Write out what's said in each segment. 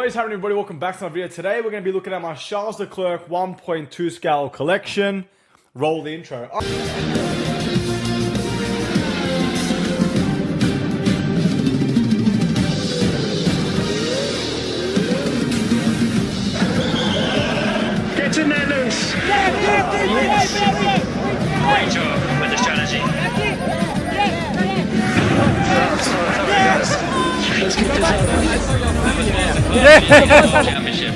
What is happening, everybody? Welcome back to my video. Today we're going to be looking at my Charles Leclerc 1.2 scale collection. Roll the intro. Get in there, loose! Great job with the strategy. Let's get this Championship.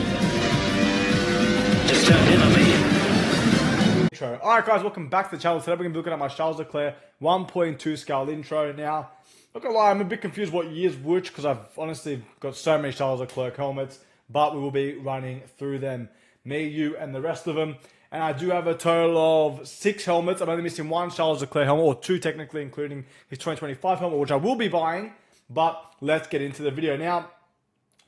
Just turned in on me. Intro. Alright guys, welcome back to the channel. Today we're going to be looking at my Charles Leclerc 1.2 scale intro. Now, not gonna lie, I'm a bit confused what year's which because I've honestly got so many Charles Leclerc helmets, but we will be running through them. Me, you, and the rest of them. And I do have a total of 6 helmets. I'm only missing one Charles Leclerc helmet, or 2 technically, including his 2025 helmet, which I will be buying. But let's get into the video. Now,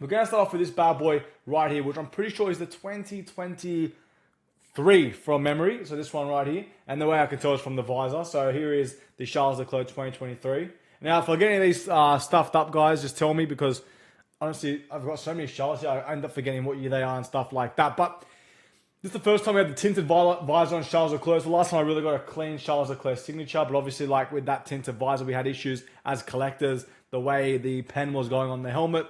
we're going to start off with this bad boy right here, which I'm pretty sure is the 2023 from memory. So this one right here. And the way I can tell is from the visor. So here is the Charles Leclerc 2023. Now, if I get any of these stuffed up, guys, just tell me, because honestly, I've got so many Charles here, I end up forgetting what year they are and stuff like that. But this is the first time we had the tinted visor on Charles Leclerc. It's the last time I really got a clean Charles Leclerc signature. But obviously, like with that tinted visor, we had issues as collectors. The way the pen was going on the helmet.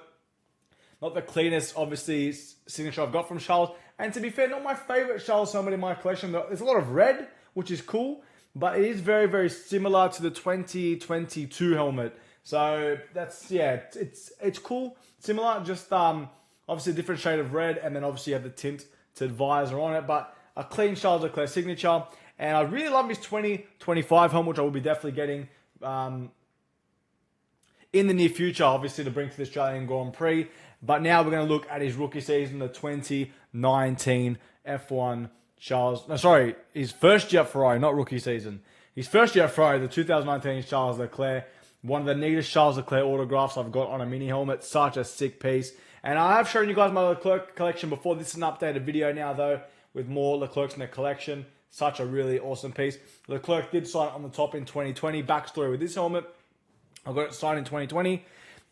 Not the cleanest, obviously, signature I've got from Charles. And to be fair, not my favorite Charles helmet in my collection. There's a lot of red, which is cool. But it is very, very similar to the 2022 helmet. So that's, yeah, it's cool. Similar, just obviously a different shade of red. And then obviously you have the tinted visor on it. But a clean Charles Leclerc signature. And I really love his 2025 helmet, which I will be definitely getting in the near future, obviously, to bring to the Australian Grand Prix. But now we're going to look at his rookie season, the 2019 F1 Charles... No, sorry, his first year at Ferrari, not rookie season. His first year at Ferrari, the 2019 Charles Leclerc. One of the neatest Charles Leclerc autographs I've got on a mini helmet. Such a sick piece. And I have shown you guys my Leclerc collection before. This is an updated video now, though, with more Leclercs in the collection. Such a really awesome piece. Leclerc did sign on the top in 2020. Backstory with this helmet. I got it signed in 2020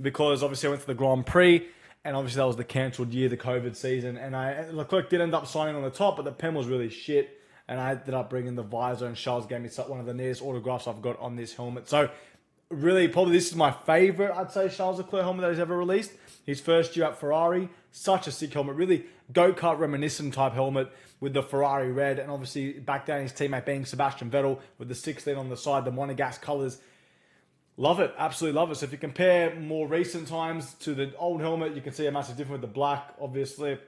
because obviously I went to the Grand Prix, and obviously that was the cancelled year, the COVID season. And Leclerc did end up signing on the top, but the pen was really shit. And I ended up bringing the visor, and Charles gave me one of the neatest autographs I've got on this helmet. So really, probably this is my favorite, I'd say, Charles Leclerc helmet that he's ever released. His first year at Ferrari, such a sick helmet. Really go-kart reminiscent type helmet with the Ferrari red. And obviously back then his teammate being Sebastian Vettel with the 16 on the side, the Monegasque colours. Love it, absolutely love it. So if you compare more recent times to the old helmet, you can see a massive difference with the black, obviously.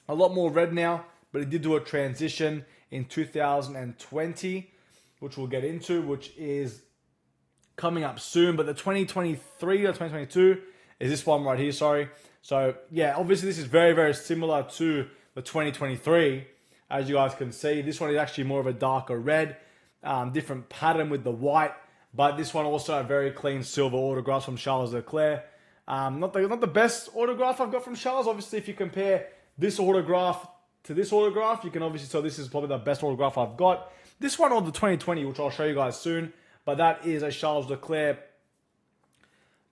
A lot more red now, but he did do a transition in 2020, which we'll get into, which is coming up soon. But the 2023 or 2022 is this one right here, sorry. So yeah, obviously this is very, very similar to the 2023, as you guys can see. This one is actually more of a darker red, different pattern with the white. But this one also a very clean silver autograph from Charles Leclerc. Not the best autograph I've got from Charles. Obviously, if you compare this autograph to this autograph, you can obviously tell this is probably the best autograph I've got. This one or the 2020, which I'll show you guys soon. But that is a Charles Leclerc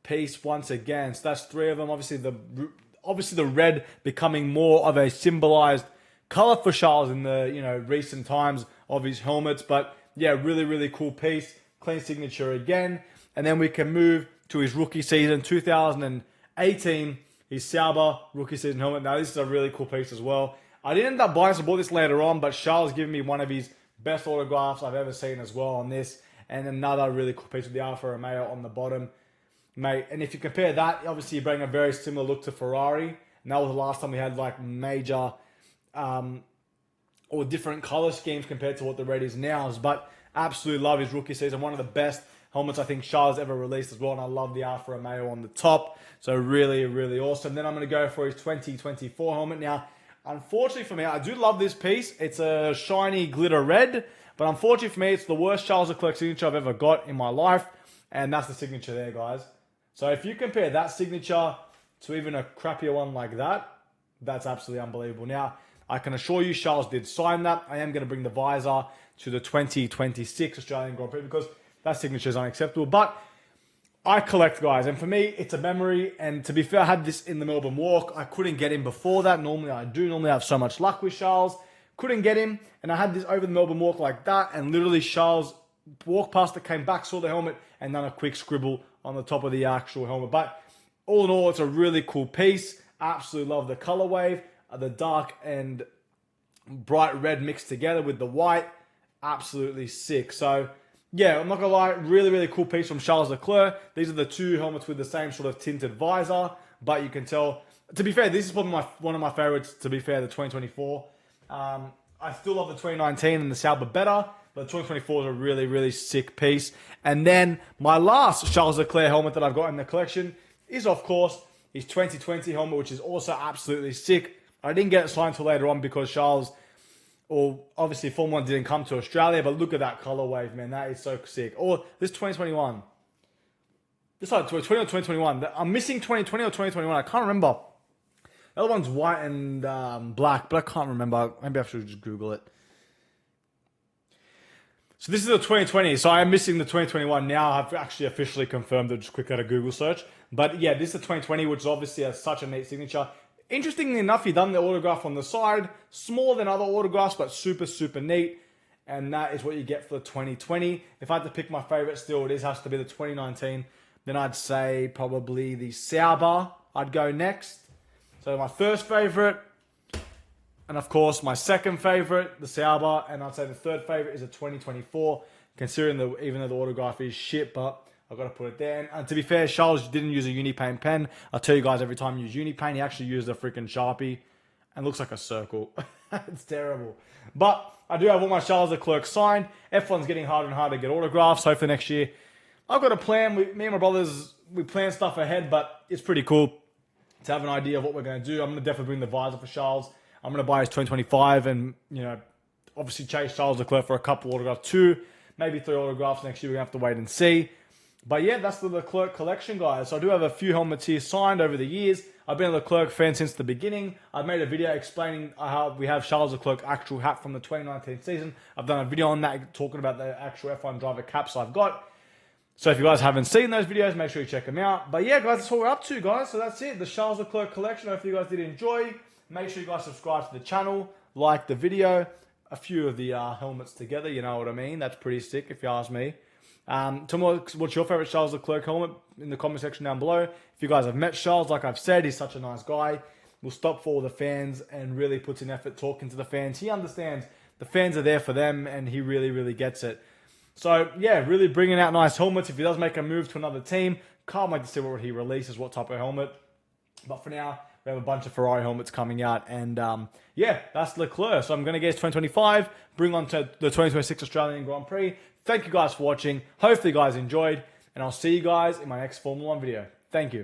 piece once again. So that's 3 of them. Obviously the red becoming more of a symbolized color for Charles in the recent times of his helmets. But yeah, really, really cool piece. Clean signature again. And then we can move to his rookie season, 2018. His Sauber rookie season helmet. Now, this is a really cool piece as well. I didn't end up buying, so I bought this later on, but Charles gave me one of his best autographs I've ever seen as well on this. And another really cool piece with the Alfa Romeo on the bottom. Mate, and if you compare that, obviously you bring a very similar look to Ferrari. And that was the last time we had like major or different color schemes compared to what the red is now. But absolutely love his rookie season. One of the best helmets I think Charles ever released as well. And I love the Alfa Romeo on the top. So really, really awesome. Then I'm going to go for his 2024 helmet. Now, unfortunately for me, I do love this piece. It's a shiny glitter red. But unfortunately for me, it's the worst Charles Leclerc signature I've ever got in my life. And that's the signature there, guys. So if you compare that signature to even a crappier one like that, that's absolutely unbelievable. Now, I can assure you Charles did sign that. I am going to bring the visor to the 2026 Australian Grand Prix because that signature is unacceptable. But I collect, guys, and for me, it's a memory. And to be fair, I had this in the Melbourne Walk. I couldn't get him before that. Normally, I do. Normally, I have so much luck with Charles. Couldn't get him, and I had this over the Melbourne Walk like that, and literally Charles walked past it, came back, saw the helmet, and done a quick scribble on the top of the actual helmet. But all in all, it's a really cool piece. Absolutely love the color wave, the dark and bright red mixed together with the white. Absolutely sick. So yeah, I'm not gonna lie, really, really cool piece from Charles Leclerc. These are the two helmets with the same sort of tinted visor, but you can tell, to be fair, this is probably one of my favorites, to be fair, the 2024. I still love the 2019 and the Sauber better, but the 2024 is a really, really sick piece. And then my last Charles Leclerc helmet that I've got in the collection is, of course, his 2020 helmet, which is also absolutely sick. I didn't get it signed till later on because Charles, or obviously Formula 1 didn't come to Australia, but look at that color wave, man. That is so sick. Or this 2021. This like 2020 or 2021. I'm missing 2020 or 2021. I can't remember. The other one's white and black, but I can't remember. Maybe I should just Google it. So this is the 2020. So I am missing the 2021 now. I've actually officially confirmed it. Just quick at a Google search. But yeah, this is the 2020, which is obviously such a neat signature. Interestingly enough, he done the autograph on the side. Smaller than other autographs, but super, super neat. And that is what you get for the 2020. If I had to pick my favorite still, it has to be the 2019. Then I'd say probably the Sauber. I'd go next. So my first favorite, and of course my second favorite, the Sauber, and I'd say the third favorite is the 2024. Considering even though the autograph is shit, but I've got to put it there. And to be fair, Charles didn't use a Unipaint pen. I tell you guys every time you use Unipaint, he actually used a freaking Sharpie, and looks like a circle. It's terrible. But I do have all my Charles Leclerc signed. F1's getting harder and harder to get autographs. Hopefully next year, I've got a plan. Me and my brothers, we plan stuff ahead, but it's pretty cool to have an idea of what we're going to do. I'm going to definitely bring the visor for Charles. I'm going to buy his 2025 and, obviously chase Charles Leclerc for a couple autographs, 2, maybe 3 autographs next year. We're going to have to wait and see. But yeah, that's the Leclerc collection, guys. So I do have a few helmets here signed over the years. I've been a Leclerc fan since the beginning. I've made a video explaining how we have Charles Leclerc actual hat from the 2019 season. I've done a video on that talking about the actual F1 driver caps I've got. So if you guys haven't seen those videos, make sure you check them out. But yeah, guys, that's what we're up to, guys. So that's it, the Charles Leclerc collection. Hopefully you guys did enjoy. Make sure you guys subscribe to the channel, like the video. A few of the helmets together, you know what I mean? That's pretty sick if you ask me. Tell me what's your favorite Charles Leclerc helmet in the comment section down below. If you guys have met Charles, like I've said, he's such a nice guy. Will stop for all the fans and really puts in effort talking to the fans. He understands the fans are there for them, and he really, really gets it. So, yeah, really bringing out nice helmets. If he does make a move to another team, can't wait to see what he releases, what type of helmet. But for now, we have a bunch of Ferrari helmets coming out. And, yeah, that's Leclerc. So I'm going to get his 2025, bring on to the 2026 Australian Grand Prix. Thank you guys for watching. Hopefully you guys enjoyed. And I'll see you guys in my next Formula 1 video. Thank you.